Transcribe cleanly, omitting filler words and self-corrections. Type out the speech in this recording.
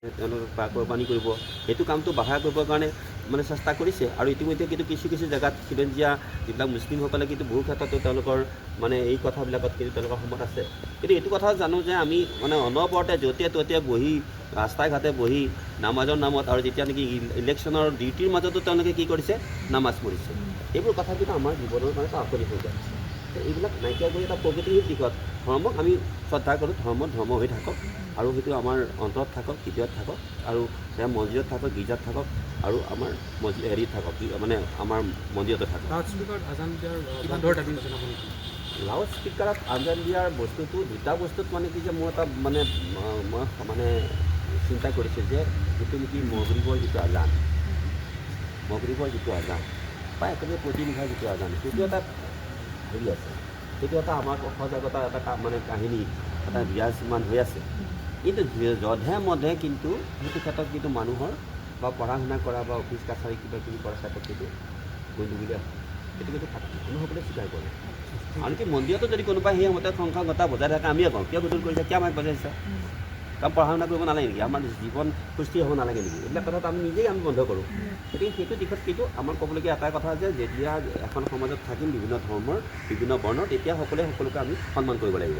কোৰবানী কৰিব সেইটো কামটো বাধা কৰিবৰ কাৰণে মানে চেষ্টা কৰিছে আৰু ইতিমধ্যে কিন্তু কিছু কিছু জেগাত খিলঞ্জীয়া যিবিলাক মুছলিমসকলে কিন্তু বহু ক্ষেত্ৰতো তেওঁলোকৰ মানে এই কথাবিলাকত কিন্তু তেওঁলোকৰ সমত আছে কিন্তু এইটো কথা জানো যে আমি মানে অনবৰতে য'তে ত'তে বহি ৰাস্তাই ঘাটে বহি নামাজৰ নামত আৰু যেতিয়া নেকি ইলেকশ্যনৰ ডিউটিৰ মাজতো তেওঁলোকে কি কৰিছে নামাজ পঢ়িছে এইবোৰ কথা কিন্তু আমাৰ জীৱনৰ কাৰণে এটা আকৰি হৈ যায় এইবিলাক নাইকিয়া কৰি এটা প্ৰগতিশীল দিশত ধৰ্মক আমি শ্ৰদ্ধা কৰোঁ ধৰ্ম হৈ থাকক আৰু সেইটো আমাৰ অন্তৰত থাকক হৃদয়ত থাকক আৰু সেয়া মছজিদত থাকক গীৰ্জাত থাকক আৰু আমাৰ হেৰিত থাকক মানে আমাৰ মন্দিৰতে থাকক লাউড স্পীকাৰত আজান দিয়াৰ বস্তুটো দুটা বস্তুত মানে কি যে মোৰ এটা মানে মই মানে চিন্তা কৰিছোঁ যে যিটো নেকি মগৰিবৰ যিটো আজান বা একেবাৰে প্ৰতিনিধাৰ যিটো আজান সেইটো এটা হেৰি আছে সেইটো এটা আমাৰ সজাগতা এটা মানে কাহিনী এটা বিৰাজমান হৈ আছে কিন্তু যধে মধে কিন্তু সেইটো ক্ষেত্ৰত কিন্তু মানুহৰ বা পঢ়া শুনা কৰা বা অফিচ কাছাৰী কিবা কিবি কৰাৰ ক্ষেত্ৰত কিন্তু গণ্ডগোলীয়া সেইটো কিন্তু মানুহসকলে স্বীকাৰ কৰে আনকি মন্দিৰতো যদি কোনোবাই সেই মতে সংখ্যাগতা বজাই থাকে আমিয়ে কওঁ কিয় গধুৰ কৰিছে কিয় আমাক বজাইছে কাৰণ পঢ়া শুনা কৰিব নালাগে নেকি আমাৰ জীৱন সুস্থিৰ হ'ব নালাগে নেকি এইবিলাক কথাত আমি নিজেই বন্ধ কৰোঁ গতিকে সেইটো দিশত কিন্তু আমাৰ ক'বলগীয়া এটাই কথা যে যেতিয়া এখন সমাজত থাকিম বিভিন্ন ধৰ্মৰ বিভিন্ন বৰ্ণৰ তেতিয়া সকলোকে আমি সন্মান কৰিব লাগিব